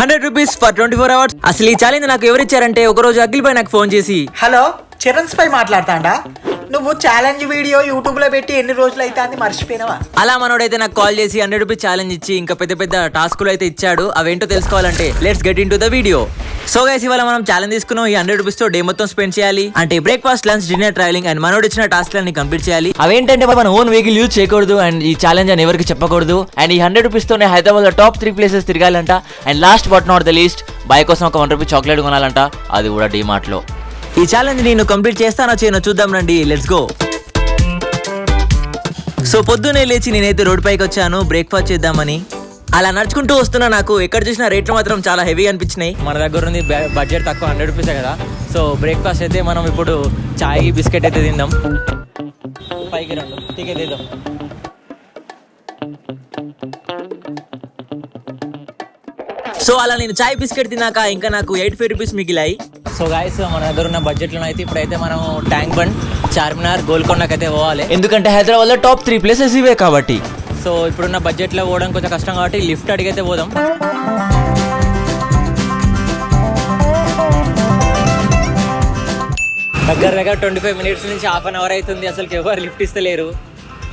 100 rupees for 24 hours. అసలు ఈ challenge నాకు ఎవరు ఇచ్చారంటే ఒక రోజు అఖిల్ భాయ్ నాకు ఫోన్ చేసి, హలో చిరణ్ పై మాట్లాడతాండా, నువ్వు ఛాలెంజ్ వీడియో యూట్యూబ్ లో పెట్టి ఎన్ని రోజులు అయితే అని మర్చిపోయినావా? అలా మనోడైతే నాకు కాల్ చేసి 100 రూపీస్ ఛాలెంజ్ ఇచ్చి ఇంకా పెద్ద పెద్ద టాస్కులు అయితే ఇచ్చాడు. అవేంటో తెలుసుకోవాలంటే let's get in to the video. So guys, ఇవాళ మనం ఛాలెంజ్ తీసుకున్నాం. ఈ 100 రూపీస్ తో డే మొత్తం స్పెండ్ చేయాలి. అంటే breakfast, lunch, dinner, travelling and మనోడు ఇచ్చిన టాస్క్ లని కంప్లీట్ చేయాలి. అవేంటంటే మన ఓన్ వెహికల్ యూజ్ చేయకూడదు అండ్ ఈ ఛాలెంజ్ అని ఎవరికి చెప్పకూడదు. అండ్ ఈ 100 రూపీస్ తోనే హైదరాబాద్ లో టాప్ 3 ప్లేసెస్ తిరగాలంట. And last but not the least, boy కోసం ఒక 1 రూపీ చాక్లెట్ కొనాలంట, అది కూడా డీమార్ట్ లో. ఈ ఛాలెంజ్ నేను కంప్లీట్ చేస్తానో చేయనో చూద్దాం రండి, లెట్స్ గో. సో పొద్దున్నే లేచి నేనైతే రోడ్ పైకి వచ్చాను బ్రేక్ఫాస్ట్ చేద్దామని. అలా నడుచుకుంటూ వస్తున్నా, నాకు ఎక్కడ చూసినా రేట్లు మాత్రం చాలా హెవీ అనిపించినాయి. మన దగ్గర ఉంది బడ్జెట్ తక్కువ 100 రూపీసే కదా. సో బ్రేక్ఫాస్ట్ అయితే మనం ఇప్పుడు చాయ్ బిస్కెట్ అయితే తిందాం. పైకి రండి, టికెట్ తిందాం. సో అలా నేను చాయ్ బిస్కెట్ తిన్నాక ఇంకా నాకు 85 రూపీస్ మిగిలాయి. సో గాయస్, మన దగ్గర ఉన్న బడ్జెట్లో అయితే ఇప్పుడైతే మనం ట్యాంక్ బండ్, చార్మినార్, గోల్కొండకైతే పోవాలి. ఎందుకంటే హైదరాబాద్ లో టాప్ 3 ప్లేసెస్ ఇవే కాబట్టి. సో ఇప్పుడున్న బడ్జెట్లో పోవడం కొంచెం కష్టం కాబట్టి లిఫ్ట్ అడిగైతే పోదాం. దగ్గర 25 మినిట్స్ నుంచి హాఫ్ అన్ అవర్ అవుతుంది, అసలు ఎవరు లిఫ్ట్ ఇస్తలేరు.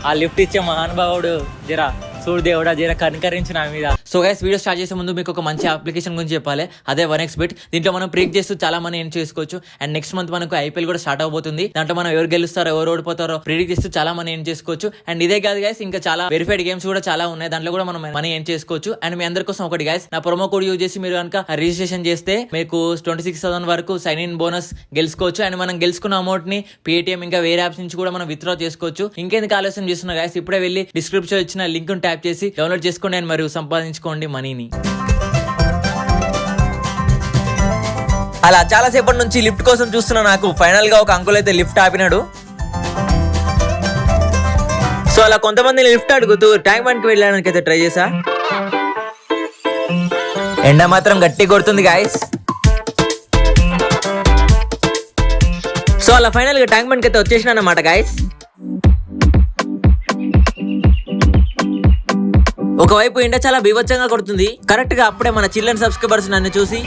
ఆ లిఫ్ట్ ఇచ్చే మహానుభావుడు జరా చూడు దేవుడా, జర కనికరించి నా మీద. సో గైస్, వీడియో స్టార్ట్ చేసే ముందు మీకు ఒక మంచి అప్లికేషన్ గురించి చెప్పాలి. అదే 1xBet. దీంట్లో మనం ప్రేక్ చేస్తూ చాలా మనీ ఎర్న్ చేసుకోవచ్చు. అండ్ నెక్స్ట్ మంత్ మనకు IPL కూడా స్టార్ట్ అవబోతుంది. దాంట్లో మనం ఎవరు గెలుస్తారో ఎవరు ఓడిపోతారో ప్రిడిక్ట్ చేస్తూ చాలా మనీ ఎర్న్ చేసుకోవచ్చు. అండ్ ఇదే కాదు గైస్, ఇంకా చాలా వెరిఫైడ్ గేమ్స్ కూడా చాలా ఉన్నాయి, దాంట్లో కూడా మనం మనీ ఎర్న్ చేసుకోవచ్చు. అండ్ మీ అందరి కోసం ఒకటి గైస్, నా ప్రోమో కోడ్ యూజ్ చేసి మీరు కనుక రిజిస్ట్రేషన్ చేస్తే మీకు 26,000 వరకు సైన్ ఇన్ బోనస్ గెలుచుకోవచ్చు. అండ్ మనం గెలుచుకున్న అమౌంట్ ని పేటిఎం ఇంకా వేరే యాప్స్ నుంచి కూడా మనం విత్డ్రా చేసుకోవచ్చు. ఇంకెందుకు ఆలస్యం చేస్తున్నా గైస్, ఇప్పుడే వెళ్ళి డిస్క్రిప్షన్ ఇచ్చిన లింక్ ట్యాప్ చేసి డౌన్లోడ్ చేసుకోండి అండ్ మరియు సంపాదించుకోండి మనీని. అలా చాలా సేపటి నుంచి లిఫ్ట్ కోసం చూస్తున్నా, నాకు ఫైనల్ గా ఒక అంకుల్ అయితే లిఫ్ట్ ఆపినాడు. సో అలా కొంతమంది లిఫ్ట్ అడుగుతూ ట్యాంక్ బండ్ కి వెళ్ళడానికి అయితే ట్రై చేసా. ఎండ మాత్రం గట్టి కొడుతుంది గాయస్. సో అలా ఫైనల్ గా ట్యాంక్ బండ్ కి అయితే వచ్చేసిన అన్నమాట గాయస్. ఒకవైపు ఎండ చాలా బీభత్సంగా కొడుతుంది. కరెక్ట్ గా అప్పుడే మన చిల్డ్రన్ సబ్స్క్రైబర్స్ నన్ను చూసి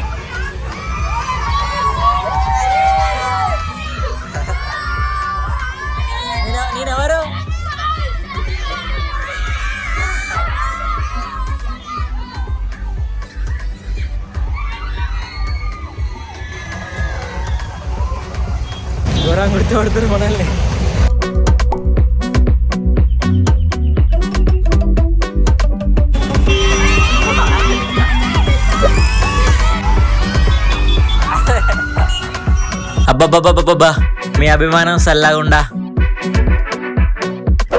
నేనెవరు ఘోరంగా గుర్తుపడుతున్నారు మనల్ని. అబ్బబ్బబ్బబ్బబ్బా, మీ అభిమానం సల్లాగుండా.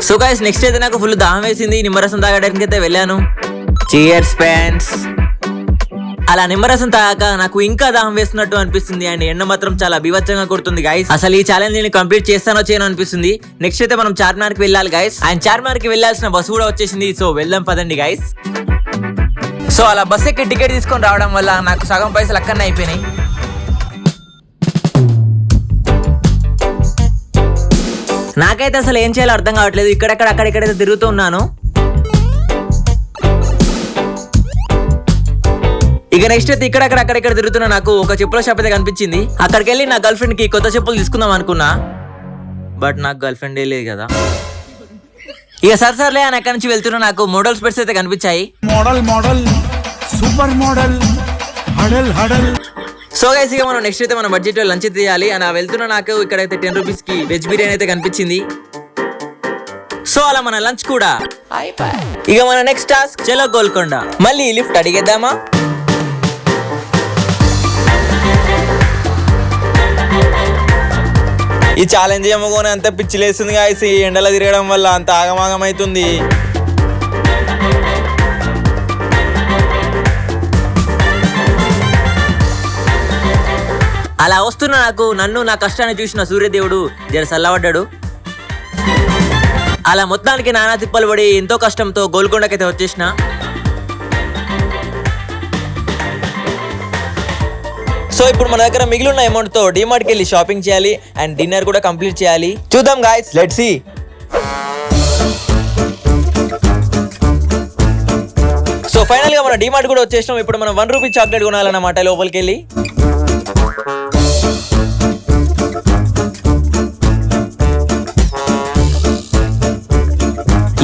సో గైస్, నెక్స్ట్ అయితే నాకు ఫుల్ దాహం వేసింది. నిమ్మరసం తాగడానికి అయితే వెళ్ళాను. Cheers friends. అలా నిమ్మరసం తాగాక నాకు ఇంకా దాహం వేస్తున్నట్టు అనిపిస్తుంది. అండ్ ఎండ మాత్రం చాలా బీభత్సంగా కొడుతుంది గైస్. అసలు ఈ ఛాలెంజ్ నేను కంప్లీట్ చేస్తానో చేయనో అనిపిస్తుంది. నెక్స్ట్ అయితే మనం చార్మినార్ కి వెళ్ళాలి గైస్. అండ్ చార్మినార్ కి వెళ్ళాల్సిన బస్సు కూడా వచ్చేసింది. సో వెళ్దాం పదండి గైస్. సో అలా బస్ ఎక్కి టికెట్ తీసుకొని రావడం వల్ల నాకు సగం పైసలు అక్కడనే అయిపోయినాయి. నాకైతే అసలు ఏం చేయాలో అర్థం కావట్లేదు. ఇక్కడెక్కడ అక్కడెక్కడైతే తిరుగుతూ ఉన్నాను. ఇక నెక్స్ట్ అయితే ఇక్కడెక్కడ అక్కడెక్కడ తిరుగుతున్నా, నాకు ఒక చెప్పుల షాప్ అయితే కనిపించింది. అక్కడికి వెళ్ళి నా గర్ల్ ఫ్రెండ్ కి కొత్త చెప్పులు తీసుకుందాం అనుకున్నా, బట్ నాకు గర్ల్ ఫ్రెండ్ లేదు కదా. ఇక సర్లే అని అక్కడి నుంచి వెళ్తున్నా, నాకు మోడల్ స్పెట్స్ అయితే కనిపించాయి. మోడల్ సూపర్ మోడల్ హడల్ హడల్. సో గైస్, ఇక మనం నెక్స్ట్ అయితే మన బడ్జెట్ లో లంచ్ తీయాలి. అని వెళ్తున్నా, నాకు ఇక్కడైతే 10 రూపీస్ కి వెజ్ బిర్యానీ అయితే కనిపించింది. సో అలా మన లంచ్ కూడా ఇక మన నెక్స్ట్ టాస్క్ చలో గోల్కొండ. మళ్ళీ లిఫ్ట్ అడిగేద్దామా? ఈ ఛాలెంజ్ ఏమోని అంత పిచ్చి లేస్తుంది గాయస్. ఈ ఎండలో తిరగడం వల్ల అంత ఆగమాగం అవుతుంది. అలా వస్తున్న నాకు నన్ను నా కష్టాన్ని చూసిన సూర్యదేవుడు జర చల్లబడ్డాడు. అలా మొత్తానికి నానా తిప్పలు పడి ఎంతో కష్టంతో గోల్కొండకైతే వచ్చేసిన. సో ఇప్పుడు మన దగ్గర మిగిలిన అమౌంట్ తో డిమార్ట్ కి వెళ్ళి షాపింగ్ చేయాలి అండ్ డిన్నర్ కూడా కంప్లీట్ చేయాలి. చూద్దాం guys, let's see. So final గా మన డిమార్ట్ కూడా వచ్చేసినాం. ఇప్పుడు మనం 1 రూపీ చాక్లెట్ కొనాలన్నమాట లోపలికి వెళ్ళి.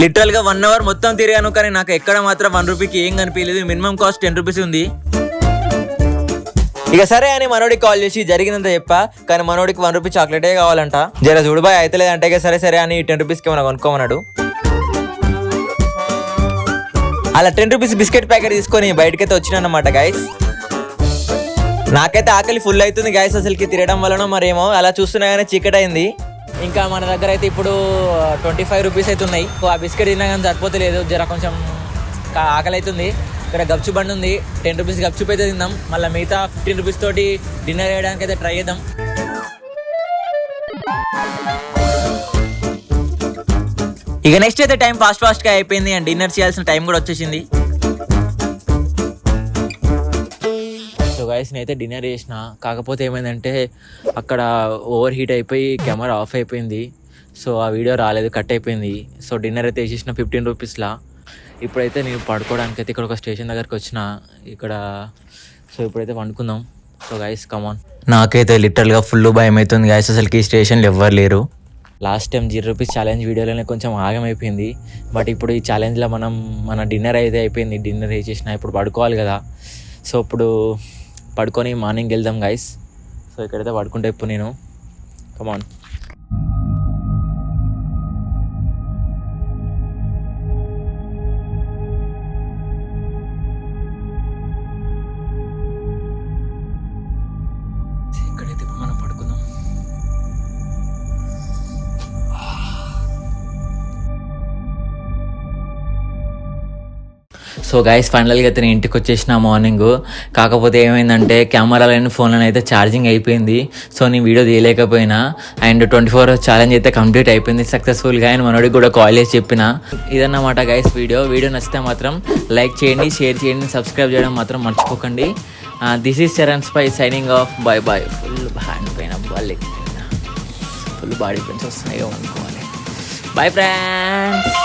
లిటరల్ గా 1 అవర్ మొత్తం తిరిగాను, కానీ నాకు ఎక్కడ మాత్రం 1 రూపీకి ఏం కనిపించలేదు. మినిమం కాస్ట్ 10 రూపీస్ ఉంది. ఇక సరే అని మనోడికి కాల్ చేసి జరిగినంత చెప్పా, కానీ మనోడికి 1 రూపీ చాక్లెటే కావాలంట. జర చూడుబాయ్ అయితే లేదంటే సరే సరే అని 10 రూపీస్కి ఏమైనా కొనుక్కోమన్నాడు. అలా 10 రూపీస్ బిస్కెట్ ప్యాకెట్ తీసుకొని బయటకైతే వచ్చినన్నమాట గైస్. నాకైతే ఆకలి ఫుల్ అవుతుంది గైస్, అసలుకి తిరగడం వలన మరేమో అలా చూస్తున్నా కానీ చీకటి అయింది. ఇంకా మన దగ్గర అయితే ఇప్పుడు 25 రూపీస్ అయితే ఉన్నాయి. ఆ బిస్కెట్ తిన్నా కానీ సరిపోతలేదు, జర కొంచెం ఆకలి అవుతుంది. ఇక్కడ గప్చు బండి ఉంది, 10 రూపీస్ గప్చుప్ అయితే తిందాం. మళ్ళీ మిగతా 15 రూపీస్ తోటి డిన్నర్ చేయడానికి అయితే ట్రై చేద్దాం. ఇక నెక్స్ట్ అయితే టైం ఫాస్ట్గా అయిపోయింది అండ్ డిన్నర్ చేయాల్సిన టైం కూడా వచ్చేసింది. సో గైస్ నేనైతే డిన్నర్ చేసిన, కాకపోతే ఏమైందంటే అక్కడ ఓవర్ హీట్ అయిపోయి కెమెరా ఆఫ్ అయిపోయింది. సో ఆ వీడియో రాలేదు, కట్ అయిపోయింది. సో డిన్నర్ అయితే వేసేసిన 15 రూపీస్లా. ఇప్పుడైతే నేను పడుకోవడానికి అయితే ఇక్కడ ఒక స్టేషన్ దగ్గరికి వచ్చిన ఇక్కడ. సో ఇప్పుడైతే పండుకుందాం. So guys come on. నాకైతే లిటరల్గా ఫుల్ భయం అవుతుంది గైస్, అసలుకి ఈ స్టేషన్లో ఎవ్వరు లేరు. లాస్ట్ టైం 0 రూపీస్ ఛాలెంజ్ వీడియోలోనే కొంచెం ఆగమైపోయింది. బట్ ఇప్పుడు ఈ ఛాలెంజ్లో మన డిన్నర్ అయితే అయిపోయింది. డిన్నర్ వేసేసిన, ఇప్పుడు పడుకోవాలి కదా. సో ఇప్పుడు పడుకొని మార్నింగ్ వెళ్దాం గైస్. సో ఇక్కడైతే పడుకుంటే ఇప్పుడు నేను కమాన్. ఇక్కడైతే ఇప్పుడు మనం పడుకుందాం. సో గైస్ ఫైనల్గా అయితే నేను ఇంటికి వచ్చేసిన మార్నింగ్. కాకపోతే ఏమైందంటే కెమెరాలైన ఫోన్లో అయితే ఛార్జింగ్ అయిపోయింది. సో నేను వీడియో తీయలేకపోయినా. అండ్ 24 hours ఛాలెంజ్ అయితే కంప్లీట్ అయిపోయింది సక్సెస్ఫుల్గా. అండ్ మనోడికి కూడా కాల్ చేసి చెప్పిన. ఇదన్నమాట గైస్ వీడియో నచ్చితే మాత్రం లైక్ చేయండి, షేర్ చేయండి, సబ్స్క్రైబ్ చేయడం మాత్రం మర్చిపోకండి. This is Charan spy signing off. Bye bye. Full hand పైన లెగ్ పైన ఫుల్ బాడీ పెయిన్స్ వస్తున్నాయి అనుకోవాలి. Bye friends.